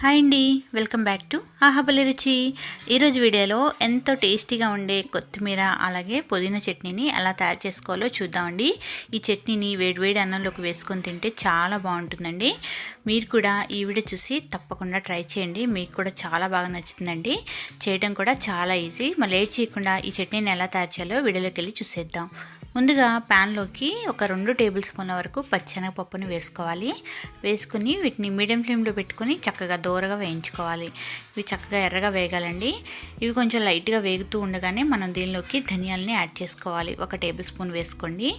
Hi అండి, welcome back to ఆహాబలి రుచి. ఈరోజు వీడియోలో ఎంతో టేస్టీగా ఉండే కొత్తిమీర అలాగే పుదీనా చట్నీని ఎలా తయారు చేసుకోవాలో చూద్దామండి. ఈ చట్నీని వేడివేడి అన్నంలోకి వేసుకొని తింటే చాలా బాగుంటుందండి. మీరు కూడా ఈ వీడియో చూసి తప్పకుండా ట్రై చేయండి, మీకు కూడా చాలా బాగా నచ్చుతుందండి. చేయడం కూడా చాలా ఈజీ. మరి లేట్ చేయకుండా ఈ చట్నీని ఎలా తయారు చేయాలో వీడియోలోకి వెళ్ళి చూసేద్దాం. ముందుగా ప్యాన్లోకి ఒక 2 టేబుల్ స్పూన్ల వరకు పచ్చెనగపప్పుని వేసుకోవాలి. వేసుకుని వీటిని మీడియం ఫ్లేమ్లో పెట్టుకొని చక్కగా దోరగా వేయించుకోవాలి. ఇవి చక్కగా ఎర్రగా వేగాలండి. ఇవి కొంచెం లైట్గా వేగుతూ ఉండగానే మనం దీనిలోకి ధనియాలని యాడ్ చేసుకోవాలి. 1 టేబుల్ స్పూన్ వేసుకోండి.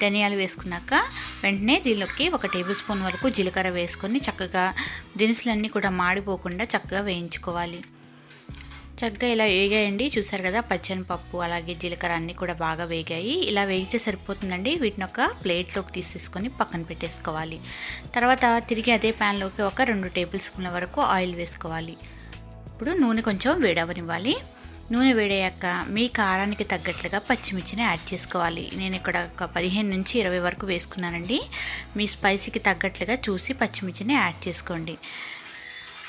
ధనియాలు వేసుకున్నాక వెంటనే దీనిలోకి 1 టేబుల్ స్పూన్ వరకు జీలకర్ర వేసుకొని చక్కగా దినుసులన్నీ కూడా మాడిపోకుండా చక్కగా వేయించుకోవాలి. చక్కగా ఇలా వేగాయండి. చూసారు కదా, పచ్చెనపప్పు అలాగే జీలకర్ర అన్నీ కూడా బాగా వేగాయి. ఇలా వేగితే సరిపోతుందండి. వీటిని ఒక ప్లేట్లోకి తీసేసుకొని పక్కన పెట్టేసుకోవాలి. తర్వాత తిరిగి అదే ప్యాన్లోకి ఒక 2 టేబుల్ స్పూన్ల వరకు ఆయిల్ వేసుకోవాలి. ఇప్పుడు నూనె కొంచెం వేడవనివ్వాలి. నూనె వేడయ్యాక మీ కారానికి తగ్గట్లుగా పచ్చిమిర్చిని యాడ్ చేసుకోవాలి. నేను ఇక్కడ ఒక 15 నుంచి 20 వరకు వేసుకున్నానండి. మీ స్పైసీకి తగ్గట్లుగా చూసి పచ్చిమిర్చిని యాడ్ చేసుకోండి.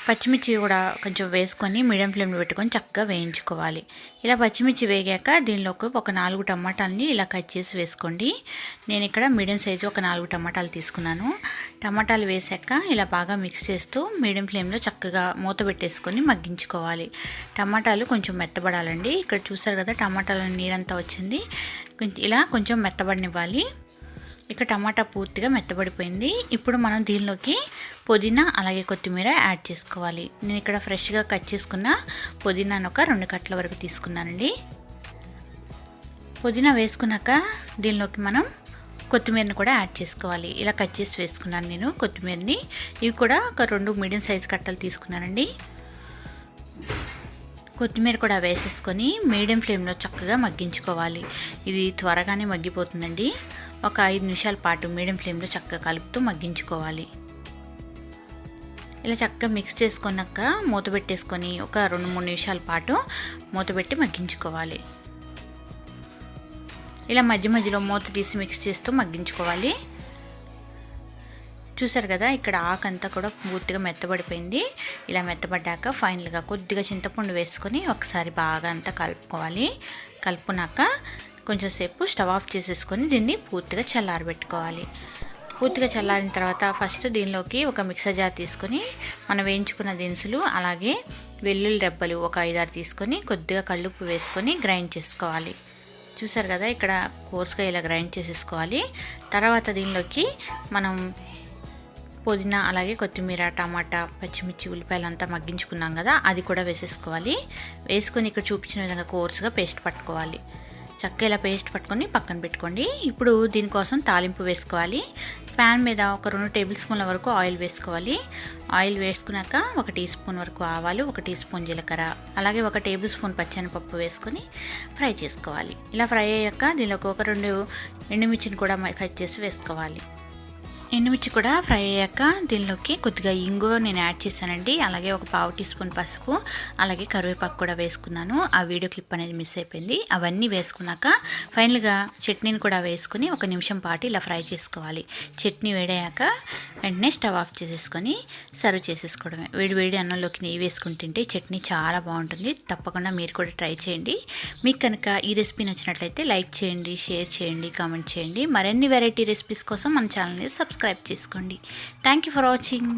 పచ్చిమిర్చి కూడా కొంచెం వేసుకొని మీడియం ఫ్లేమ్లో పెట్టుకొని చక్కగా వేయించుకోవాలి. ఇలా పచ్చిమిర్చి వేగాక దీనిలోకి ఒక 4 టమాటాలని ఇలా కట్ చేసి వేసుకోండి. నేను ఇక్కడ మీడియం సైజు ఒక 4 టమాటాలు తీసుకున్నాను. టమాటాలు వేసాక ఇలా బాగా మిక్స్ చేస్తూ మీడియం ఫ్లేమ్లో చక్కగా మూత పెట్టేసుకొని మగ్గించుకోవాలి. టమాటాలు కొంచెం మెత్తబడాలండి. ఇక్కడ చూసారు కదా, టమాటాల నీరంతా వచ్చింది. ఇలా కొంచెం మెత్తబడనివ్వాలి. ఇక టమాటా పూర్తిగా మెత్తబడిపోయింది. ఇప్పుడు మనం దీనిలోకి పుదీనా అలాగే కొత్తిమీర యాడ్ చేసుకోవాలి. నేను ఇక్కడ ఫ్రెష్గా కట్ చేసుకున్న పుదీనాను ఒక 2 కట్టల వరకు తీసుకున్నానండి. పుదీనా వేసుకున్నాక దీనిలోకి మనం కొత్తిమీరని కూడా యాడ్ చేసుకోవాలి. ఇలా కట్ చేసి వేసుకున్నాను నేను కొత్తిమీరని. ఇవి కూడా ఒక 2 మీడియం సైజ్ కట్టలు తీసుకున్నానండి. కొత్తిమీర కూడా వేసేసుకొని మీడియం ఫ్లేమ్లో చక్కగా మగ్గించుకోవాలి. ఇది త్వరగానే మగ్గిపోతుందండి. ఒక 5 నిమిషాల పాటు మీడియం ఫ్లేమ్లో చక్కగా కలుపుతూ మగ్గించుకోవాలి. ఇలా చక్కగా మిక్స్ చేసుకున్నాక మూత పెట్టేసుకొని ఒక 2-3 నిమిషాల పాటు మూత పెట్టి మగ్గించుకోవాలి. ఇలా మధ్య మధ్యలో మూత తీసి మిక్స్ చేస్తూ మగ్గించుకోవాలి. చూసారు కదా, ఇక్కడ ఆకంతా కూడా పూర్తిగా మెత్తబడిపోయింది. ఇలా మెత్తబడ్డాక ఫైనల్గా కొద్దిగా చింతపండు వేసుకొని ఒకసారి బాగా అంతా కలుపుకోవాలి. కలుపుకున్నాక కొంచెం సేపు స్టవ్ ఆఫ్ చేసేసుకొని దీన్ని పూర్తిగా చల్లారబెట్టుకోవాలి. పూర్తిగా చల్లారిన తర్వాత ఫస్ట్ దీనిలోకి ఒక మిక్సర్ జార్ తీసుకొని మనం వేయించుకున్న దినుసులు అలాగే వెల్లుల్లి రెబ్బలు ఒక 5-6 తీసుకొని కొద్దిగా కల్లుప్పు వేసుకొని గ్రైండ్ చేసుకోవాలి. చూసారు కదా, ఇక్కడ కోర్స్గా ఇలా గ్రైండ్ చేసేసుకోవాలి. తర్వాత దీనిలోకి మనం పుదీనా అలాగే కొత్తిమీర, టమాటా, పచ్చిమిర్చి, ఉల్లిపాయలు అంతా మగ్గించుకున్నాం కదా, అది కూడా వేసేసుకోవాలి. వేసుకొని ఇక్కడ చూపించిన విధంగా కోర్స్గా పేస్ట్ పట్టుకోవాలి. చక్కగా ఇలా పేస్ట్ పట్టుకొని పక్కన పెట్టుకోండి. ఇప్పుడు దీనికోసం తాలింపు వేసుకోవాలి. ప్యాన్ మీద ఒక 2 టేబుల్ స్పూన్ల వరకు ఆయిల్ వేసుకోవాలి. ఆయిల్ వేసుకున్నాక 1 టీ స్పూన్ వరకు ఆవాలు, 1 టీ స్పూన్ జీలకర్ర అలాగే 1 టేబుల్ స్పూన్ పచ్చెనపప్పు వేసుకొని ఫ్రై చేసుకోవాలి. ఇలా ఫ్రై అయ్యాక దీనిలోకి ఒక 2 ఎండుమిర్చిని కూడా కట్ చేసి వేసుకోవాలి. ఎండుమిర్చి కూడా ఫ్రై అయ్యాక దీనిలోకి కొద్దిగా ఇంగువ నేను యాడ్ చేశానండి. అలాగే ఒక 1/4 టీ స్పూన్ పసుపు అలాగే కరివేపాకు కూడా వేసుకున్నాను. ఆ వీడియో క్లిప్ అనేది మిస్ అయిపోయింది. అవన్నీ వేసుకున్నాక ఫైనల్గా చట్నీని కూడా వేసుకుని 1 నిమిషం పాటు ఇలా ఫ్రై చేసుకోవాలి. చట్నీ వేడయ్యాక వెంటనే స్టవ్ ఆఫ్ చేసేసుకొని సర్వ్ చేసేసుకోవడమే. వేడి అన్నంలోకి నెయ్యి వేసుకుని తింటే చట్నీ చాలా బాగుంటుంది. తప్పకుండా మీరు కూడా ట్రై చేయండి. మీకు కనుక ఈ రెసిపీ నచ్చినట్లయితే లైక్ చేయండి, షేర్ చేయండి, కామెంట్ చేయండి. మరిన్ని వెరైటీ రెసిపీస్ కోసం మన ఛానల్ని సబ్స్క్రైబ్ చేసుకోండి. Thank you for watching.